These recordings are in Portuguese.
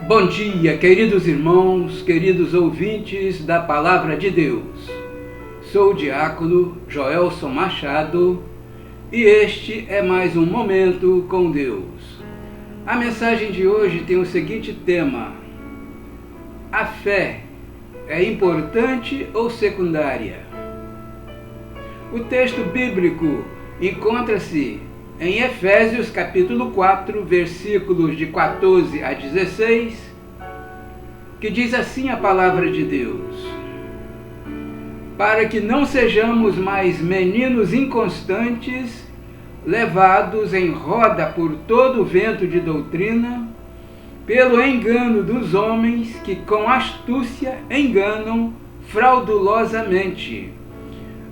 Bom dia, queridos irmãos, queridos ouvintes da Palavra de Deus. Sou o diácono Joelson Machado e este é mais um Momento com Deus. A mensagem de hoje tem o seguinte tema: a fé é importante ou secundária? O texto bíblico encontra-se em Efésios capítulo 4, versículos de 14 a 16, que diz assim a palavra de Deus: para que não sejamos mais meninos inconstantes, levados em roda por todo o vento de doutrina, pelo engano dos homens que com astúcia enganam fraudulosamente.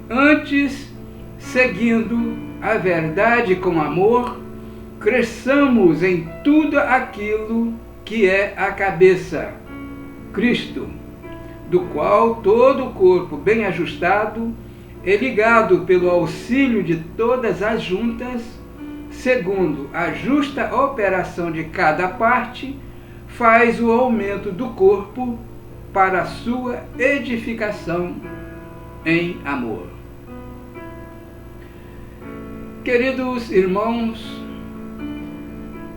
Antes, seguindo a verdade com amor, cresçamos em tudo aquilo que é a cabeça, Cristo, do qual todo o corpo bem ajustado e ligado pelo auxílio de todas as juntas, segundo a justa operação de cada parte, faz o aumento do corpo para a sua edificação em amor. Queridos irmãos,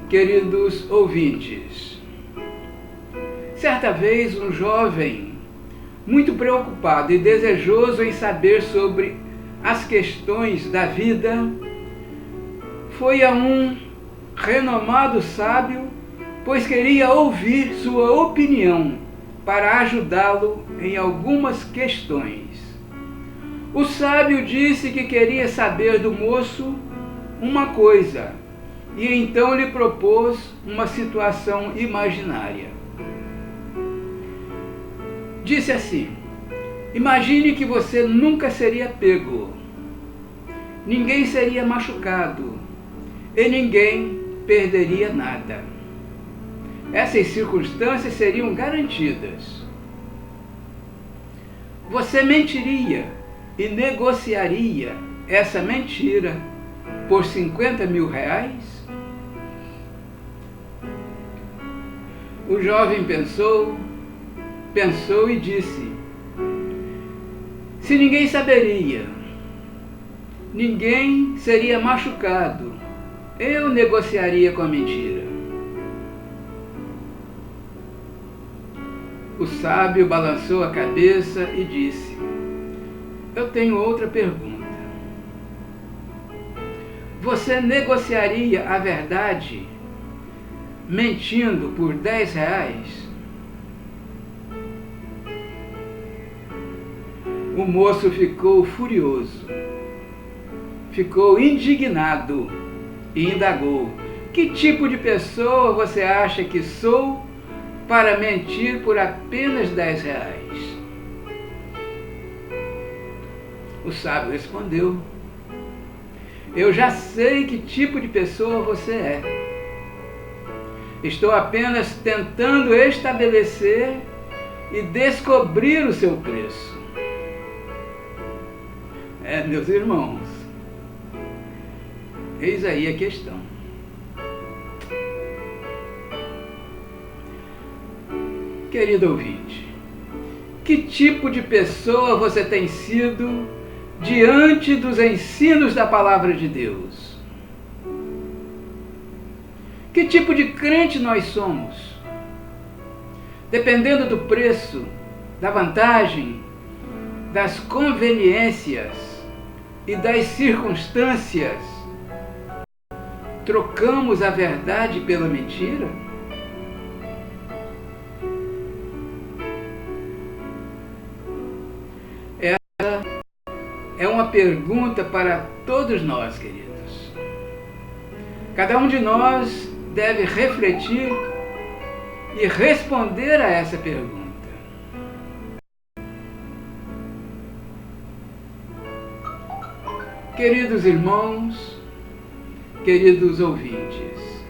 queridos ouvintes, certa vez um jovem, muito preocupado e desejoso em saber sobre as questões da vida, foi a um renomado sábio, pois queria ouvir sua opinião para ajudá-lo em algumas questões. O sábio disse que queria saber do moço uma coisa, e então lhe propôs uma situação imaginária. Disse assim: imagine que você nunca seria pego, ninguém seria machucado e ninguém perderia nada. Essas circunstâncias seriam garantidas. Você mentiria e negociaria essa mentira por 50 mil reais? O jovem pensou e disse: se ninguém saberia, ninguém seria machucado, eu negociaria com a mentira. O sábio balançou a cabeça e disse: eu tenho outra pergunta. Você negociaria a verdade mentindo por 10 reais? O moço ficou furioso, ficou indignado e indagou: que tipo de pessoa você acha que sou para mentir por apenas 10 reais? O sábio respondeu: eu já sei que tipo de pessoa você é. Estou apenas tentando estabelecer e descobrir o seu preço. Meus irmãos, eis aí a questão. Querido ouvinte, que tipo de pessoa você tem sido diante dos ensinos da Palavra de Deus? Que tipo de crente nós somos? Dependendo do preço, da vantagem, das conveniências e das circunstâncias, trocamos a verdade pela mentira? É uma pergunta para todos nós, queridos. Cada um de nós deve refletir e responder a essa pergunta. Queridos irmãos, queridos ouvintes,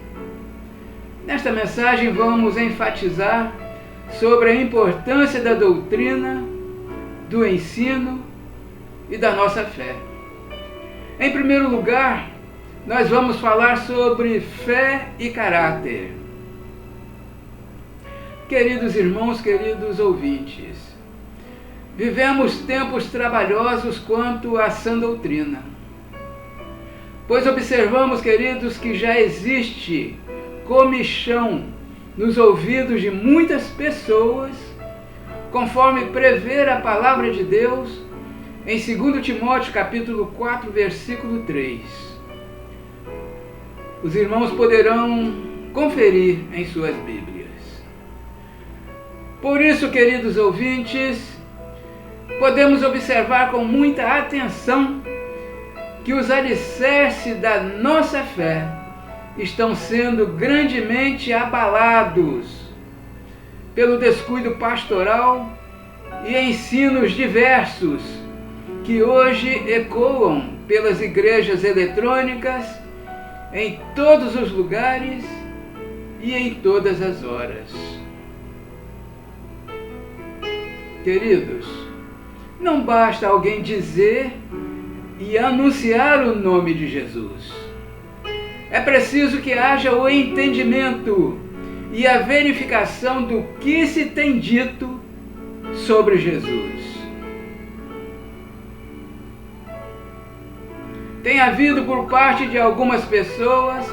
nesta mensagem vamos enfatizar sobre a importância da doutrina, do ensino e da nossa fé. Em primeiro lugar, nós vamos falar sobre fé e caráter. Queridos irmãos, queridos ouvintes, vivemos tempos trabalhosos quanto à sã doutrina, pois observamos, queridos, que já existe comichão nos ouvidos de muitas pessoas, conforme prevê a palavra de Deus em 2 Timóteo capítulo 4, versículo 3. Os irmãos poderão conferir em suas Bíblias. Por isso, queridos ouvintes, podemos observar com muita atenção que os alicerces da nossa fé estão sendo grandemente abalados pelo descuido pastoral e ensinos diversos que hoje ecoam pelas igrejas eletrônicas em todos os lugares e em todas as horas. Queridos, não basta alguém dizer e anunciar o nome de Jesus. É preciso que haja o entendimento e a verificação do que se tem dito sobre Jesus. Tem havido por parte de algumas pessoas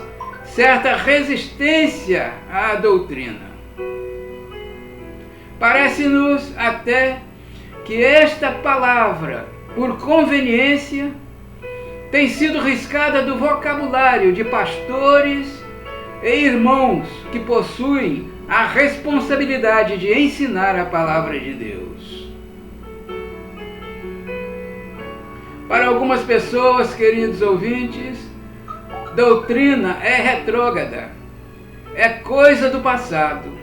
certa resistência à doutrina. Parece-nos até que esta palavra, por conveniência, tem sido riscada do vocabulário de pastores e irmãos que possuem a responsabilidade de ensinar a palavra de Deus. Para algumas pessoas, queridos ouvintes, doutrina é retrógrada, é coisa do passado.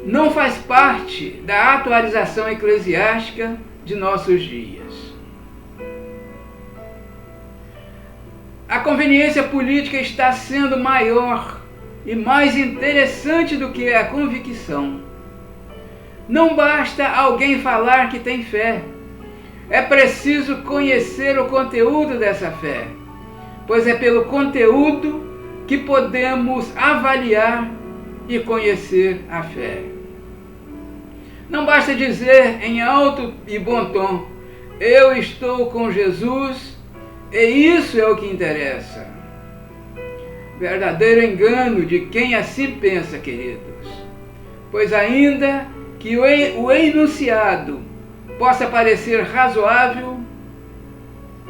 Não faz parte da atualização eclesiástica de nossos dias. A conveniência política está sendo maior e mais interessante do que a convicção. Não basta alguém falar que tem fé. É preciso conhecer o conteúdo dessa fé, pois é pelo conteúdo que podemos avaliar e conhecer a fé. Não basta dizer em alto e bom tom: eu estou com Jesus e isso é o que interessa. Verdadeiro engano de quem assim pensa, queridos, pois ainda que o enunciado possa parecer razoável,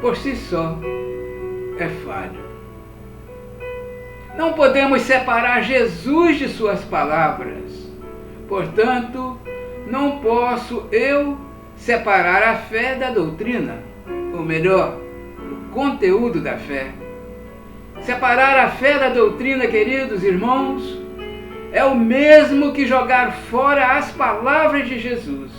por si só é falho. Não podemos separar Jesus de suas palavras. Portanto, não posso eu separar a fé da doutrina, ou melhor, o conteúdo da fé. Separar a fé da doutrina, queridos irmãos, é o mesmo que jogar fora as palavras de Jesus.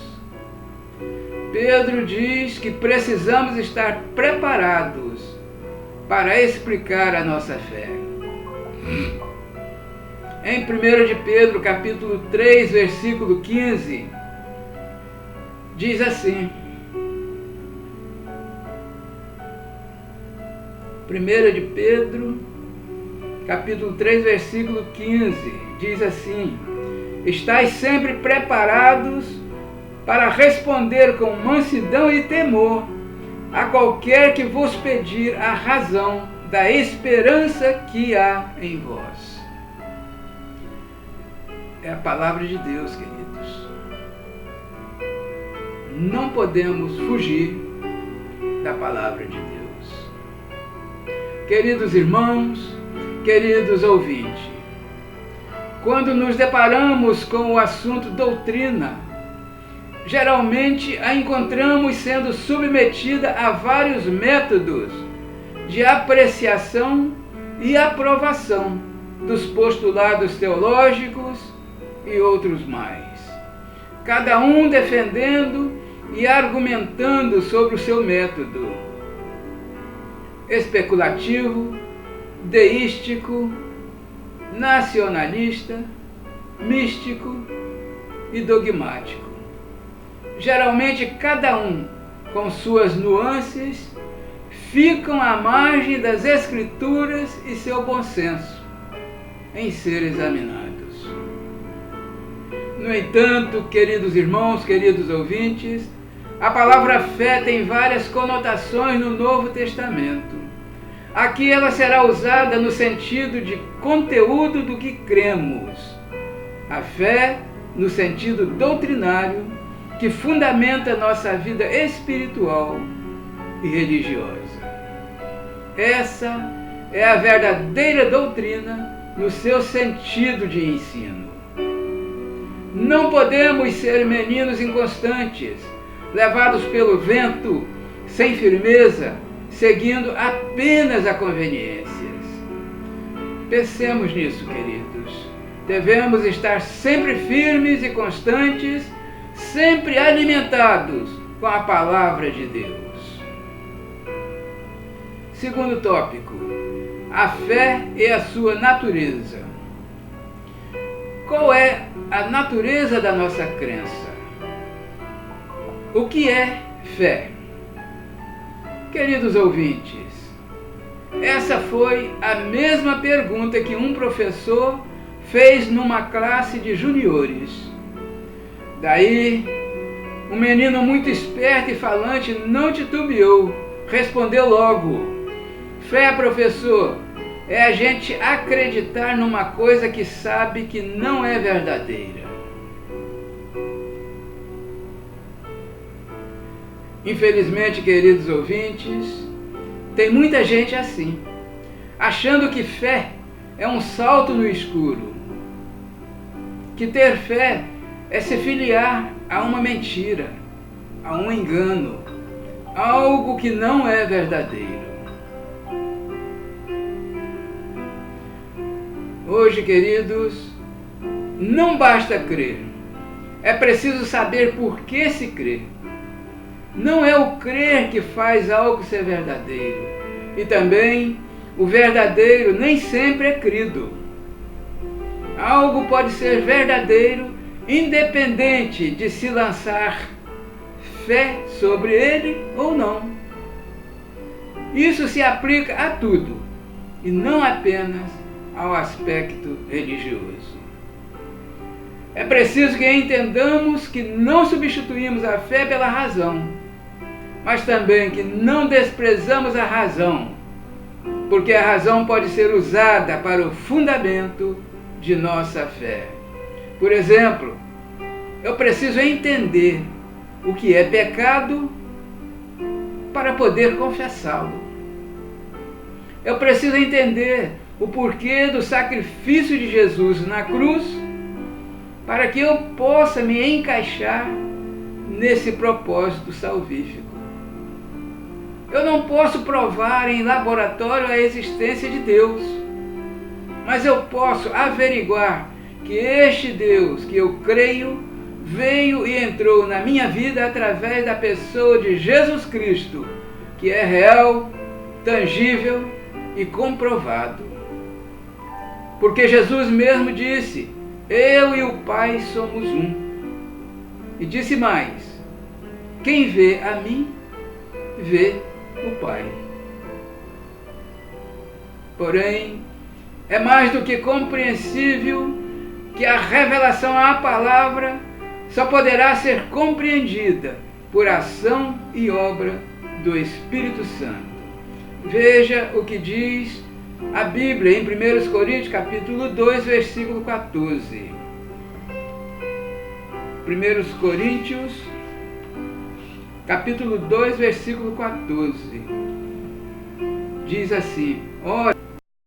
Pedro diz que precisamos estar preparados para explicar a nossa fé. Em 1 de Pedro, capítulo 3, versículo 15, diz assim: 1 de Pedro, capítulo 3, versículo 15, diz assim: estais sempre preparados para responder com mansidão e temor a qualquer que vos pedir a razão da esperança que há em vós. É a palavra de Deus, queridos. Não podemos fugir da palavra de Deus. Queridos irmãos, queridos ouvintes, quando nos deparamos com o assunto doutrina, geralmente a encontramos sendo submetida a vários métodos de apreciação e aprovação dos postulados teológicos e outros mais, cada um defendendo e argumentando sobre o seu método especulativo, deístico, nacionalista, místico e dogmático. Geralmente cada um, com suas nuances, ficam à margem das Escrituras e seu bom senso em ser examinados. No entanto, queridos irmãos, queridos ouvintes, a palavra fé tem várias conotações no Novo Testamento. Aqui ela será usada no sentido de conteúdo do que cremos. A fé, no sentido doutrinário, que fundamenta nossa vida espiritual e religiosa. Essa é a verdadeira doutrina no seu sentido de ensino. Não podemos ser meninos inconstantes, levados pelo vento, sem firmeza, seguindo apenas a conveniências. Pensemos nisso, queridos. Devemos estar sempre firmes e constantes, sempre alimentados com a palavra de Deus. Segundo tópico, a fé e a sua natureza. Qual é a natureza da nossa crença? O que é fé? Queridos ouvintes, essa foi a mesma pergunta que um professor fez numa classe de juniores. Daí, um menino muito esperto e falante não titubeou, respondeu logo: fé, professor, é a gente acreditar numa coisa que sabe que não é verdadeira. Infelizmente, queridos ouvintes, tem muita gente assim, achando que fé é um salto no escuro, que ter fé é se filiar a uma mentira, a um engano, algo que não é verdadeiro. Hoje, queridos, não basta crer, é preciso saber por que se crê. Não é o crer que faz algo ser verdadeiro, e também o verdadeiro nem sempre é crido. Algo pode ser verdadeiro independente de se lançar fé sobre ele ou não. Isso se aplica a tudo, e não apenas ao aspecto religioso. É preciso que entendamos que não substituímos a fé pela razão, mas também que não desprezamos a razão, porque a razão pode ser usada para o fundamento de nossa fé. Por exemplo, eu preciso entender o que é pecado para poder confessá-lo. Eu preciso entender o porquê do sacrifício de Jesus na cruz, para que eu possa me encaixar nesse propósito salvífico. Eu não posso provar em laboratório a existência de Deus, mas eu posso averiguar que este Deus que eu creio veio e entrou na minha vida através da pessoa de Jesus Cristo, que é real, tangível e comprovado. Porque Jesus mesmo disse: eu e o Pai somos um. E disse mais: quem vê a mim, vê o Pai. Porém, é mais do que compreensível que a revelação à palavra só poderá ser compreendida por ação e obra do Espírito Santo. Veja o que diz a Bíblia em 1 Coríntios capítulo 2, versículo 14. 1 Coríntios capítulo 2, versículo 14. Diz assim: ora,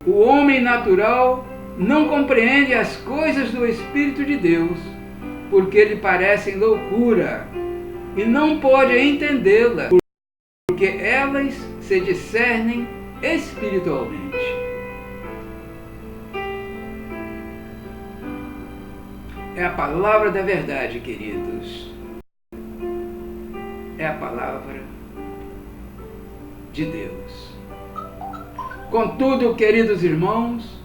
o homem natural não compreende as coisas do Espírito de Deus, porque lhe parecem loucura, e não pode entendê-las, porque elas se discernem espiritualmente. É a palavra da verdade, queridos. É a palavra de Deus. Contudo, queridos irmãos,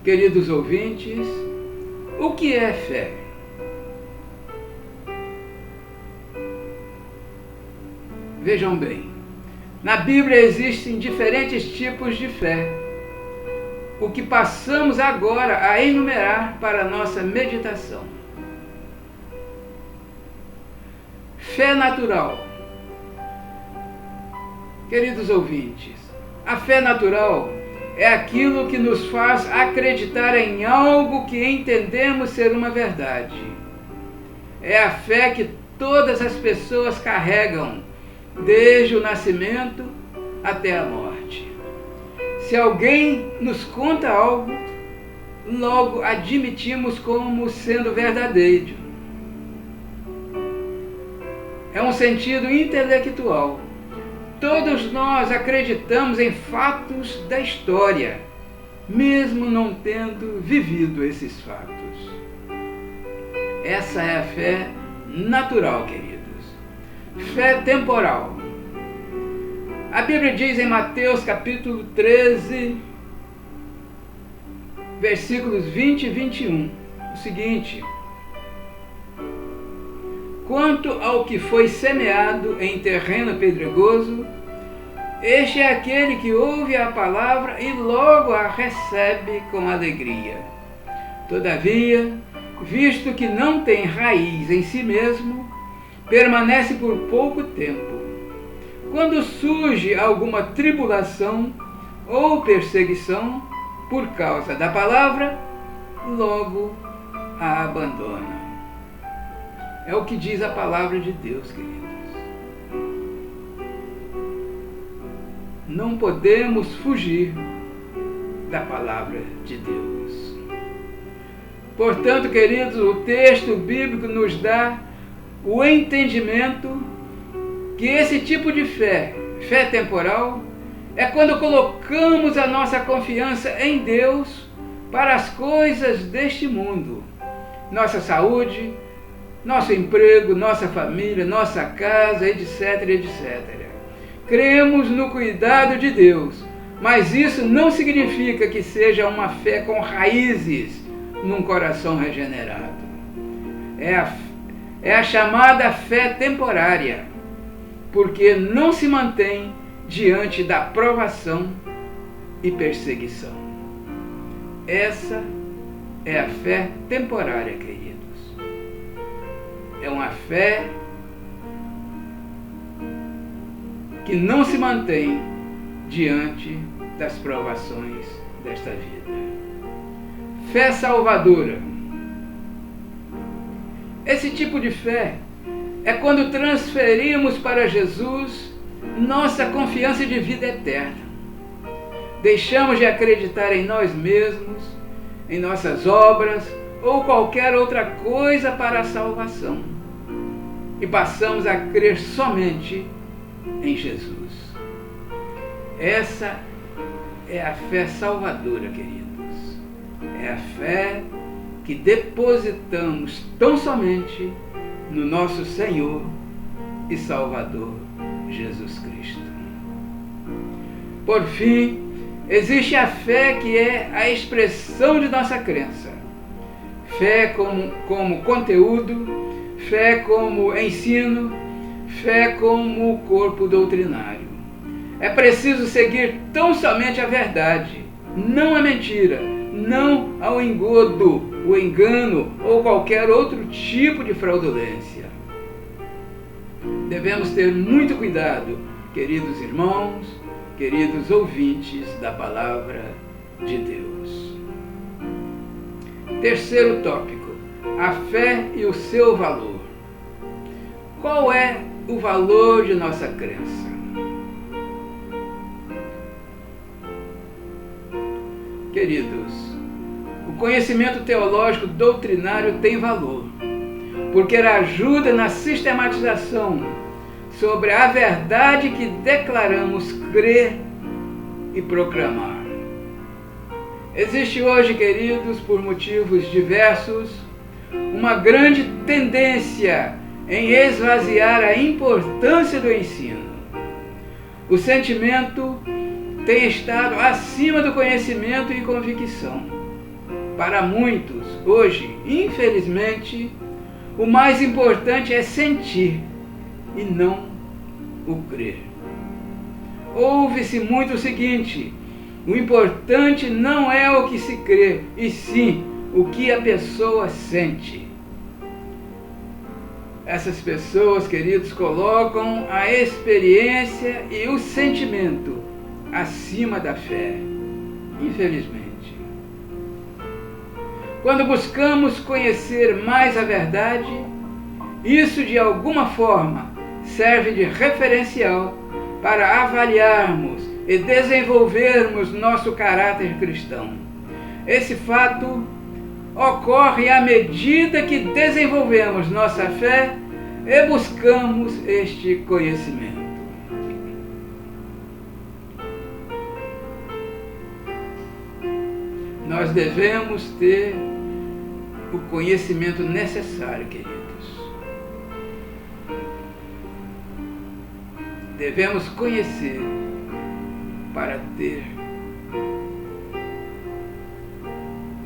queridos ouvintes, o que é fé? Vejam bem, na Bíblia existem diferentes tipos de fé, o que passamos agora a enumerar para a nossa meditação. Fé natural. Queridos ouvintes, a fé natural é aquilo que nos faz acreditar em algo que entendemos ser uma verdade. É a fé que todas as pessoas carregam, desde o nascimento até a morte. Se alguém nos conta algo, logo admitimos como sendo verdadeiro. É um sentido intelectual. Todos nós acreditamos em fatos da história, mesmo não tendo vivido esses fatos. Essa é a fé natural, queridos. Fé temporal. A Bíblia diz em Mateus capítulo 13, versículos 20 e 21, o seguinte: quanto ao que foi semeado em terreno pedregoso, este é aquele que ouve a palavra e logo a recebe com alegria. Todavia, visto que não tem raiz em si mesmo, permanece por pouco tempo. Quando surge alguma tribulação ou perseguição por causa da palavra, logo a abandona. É o que diz a palavra de Deus, queridos. Não podemos fugir da palavra de Deus. Portanto, queridos, o texto bíblico nos dá o entendimento que esse tipo de fé, fé temporal, é quando colocamos a nossa confiança em Deus para as coisas deste mundo. Nossa saúde, nosso emprego, nossa família, nossa casa, etc, etc. Cremos no cuidado de Deus, mas isso não significa que seja uma fé com raízes num coração regenerado. É a chamada fé temporária, porque não se mantém diante da provação e perseguição. Essa é a fé temporária, queridos. É uma fé que não se mantém diante das provações desta vida. Fé salvadora. Esse tipo de fé é quando transferimos para Jesus nossa confiança de vida eterna. Deixamos de acreditar em nós mesmos, em nossas obras ou qualquer outra coisa para a salvação e passamos a crer somente em Jesus. Essa é a fé salvadora, queridos. É a fé que depositamos tão somente no nosso Senhor e Salvador Jesus Cristo. Por fim, existe a fé que é a expressão de nossa crença. Fé como conteúdo, fé como ensino, fé como corpo doutrinário. É preciso seguir tão somente a verdade, não a mentira, não ao engodo, o engano ou qualquer outro tipo de fraudulência. Devemos ter muito cuidado, queridos irmãos, queridos ouvintes da palavra de Deus. Terceiro tópico, a fé e o seu valor. Qual é o valor de nossa crença? Queridos, o conhecimento teológico doutrinário tem valor, porque ele ajuda na sistematização sobre a verdade que declaramos crer e proclamar. Existe hoje, queridos, por motivos diversos, uma grande tendência em esvaziar a importância do ensino. O sentimento tem estado acima do conhecimento e convicção. Para muitos, hoje, infelizmente, o mais importante é sentir e não o crer. Ouve-se muito o seguinte: o importante não é o que se crê, e sim o que a pessoa sente. Essas pessoas, queridos, colocam a experiência e o sentimento acima da fé, infelizmente. Quando buscamos conhecer mais a verdade, isso de alguma forma serve de referencial para avaliarmos e desenvolvermos nosso caráter cristão. Esse fato ocorre à medida que desenvolvemos nossa fé e buscamos este conhecimento. Nós devemos ter o conhecimento necessário, queridos. Devemos conhecer para ter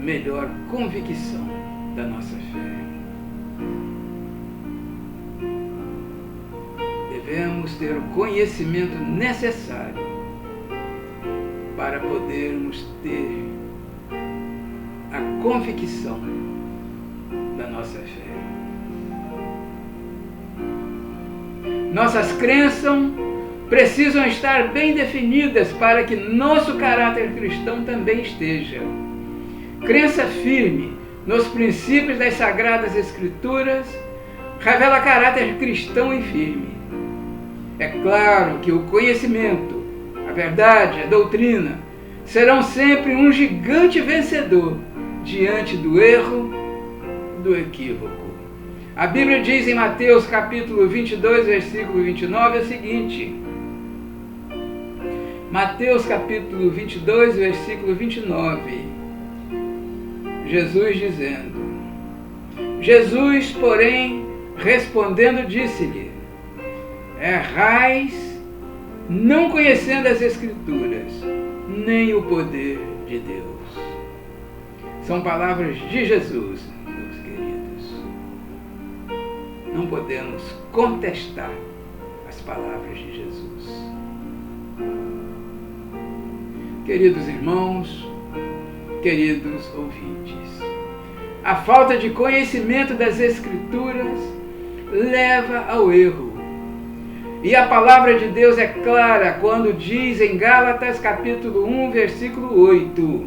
melhor convicção da nossa fé. Devemos ter o conhecimento necessário para podermos ter a convicção da nossa fé. Nossas crenças precisam estar bem definidas para que nosso caráter cristão também esteja. Crença firme nos princípios das Sagradas Escrituras revela caráter cristão e firme. É claro que o conhecimento, a verdade, a doutrina serão sempre um gigante vencedor diante do erro, do equívoco. A Bíblia diz em Mateus capítulo 22, versículo 29 o seguinte: Mateus capítulo 22, versículo 29. Jesus dizendo: Jesus, porém, respondendo, disse-lhe: errais, não conhecendo as Escrituras, nem o poder de Deus. São palavras de Jesus, meus queridos. Não podemos contestar as palavras de Jesus. Queridos irmãos, queridos ouvintes, a falta de conhecimento das Escrituras leva ao erro. E a palavra de Deus é clara quando diz em Gálatas capítulo 1, versículo 8.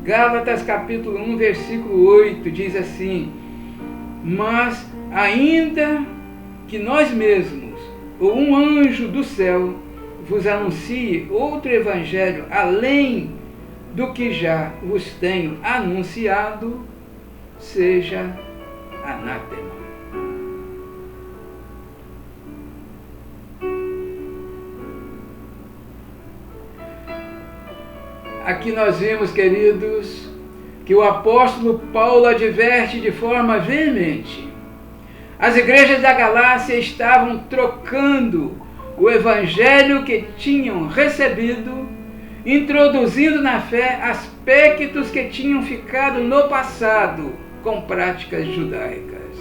Gálatas capítulo 1, versículo 8 diz assim: mas ainda que nós mesmos, ou um anjo do céu, vos anuncie outro evangelho além do que já vos tenho anunciado, seja anátema. Aqui nós vimos, queridos, que o apóstolo Paulo adverte de forma veemente. As igrejas da Galácia estavam trocando o evangelho que tinham recebido, introduzindo na fé aspectos que tinham ficado no passado com práticas judaicas.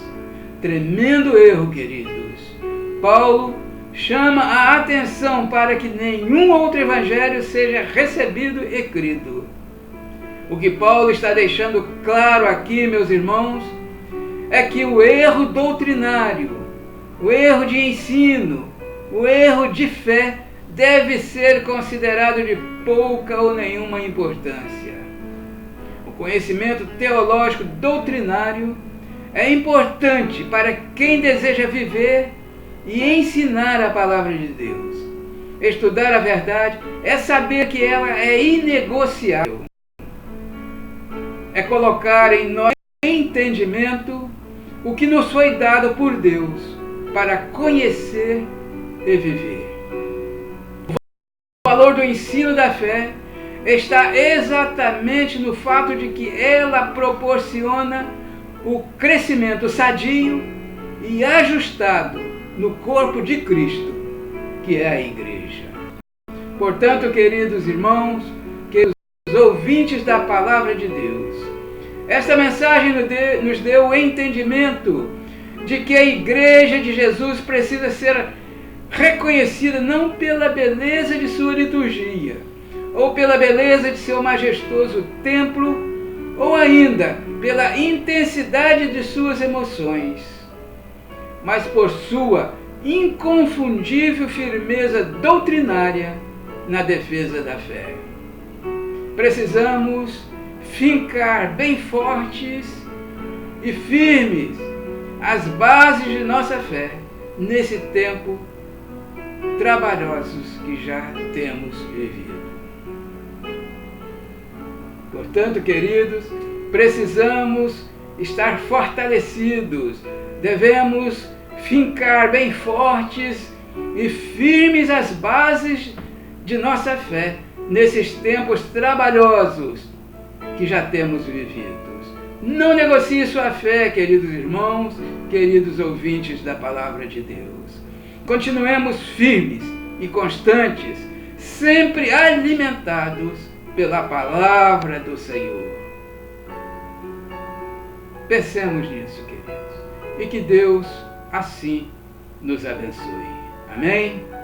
Tremendo erro, queridos. Paulo chama a atenção para que nenhum outro evangelho seja recebido e crido. O que Paulo está deixando claro aqui, meus irmãos, é que o erro doutrinário, o erro de ensino, o erro de fé deve ser considerado de pouca ou nenhuma importância. O conhecimento teológico doutrinário é importante para quem deseja viver e ensinar a palavra de Deus. Estudar a verdade é saber que ela é inegociável. É colocar em nosso entendimento o que nos foi dado por Deus para conhecer e viver. O valor do ensino da fé está exatamente no fato de que ela proporciona o crescimento sadio e ajustado no corpo de Cristo, que é a igreja. Portanto, queridos irmãos, queridos ouvintes da palavra de Deus, esta mensagem nos deu o entendimento de que a igreja de Jesus precisa ser reconhecida não pela beleza de sua liturgia, ou pela beleza de seu majestoso templo, ou ainda pela intensidade de suas emoções, mas por sua inconfundível firmeza doutrinária na defesa da fé. Precisamos fincar bem fortes e firmes as bases de nossa fé nesse tempo trabalhosos que já temos vivido. Portanto, queridos, precisamos estar fortalecidos, devemos fincar bem fortes e firmes as bases de nossa fé nesses tempos trabalhosos que já temos vividos. Não negocie sua fé, queridos irmãos, queridos ouvintes da Palavra de Deus. Continuemos firmes e constantes, sempre alimentados pela Palavra do Senhor. Pensemos nisso, queridos, e que Deus assim nos abençoe. Amém?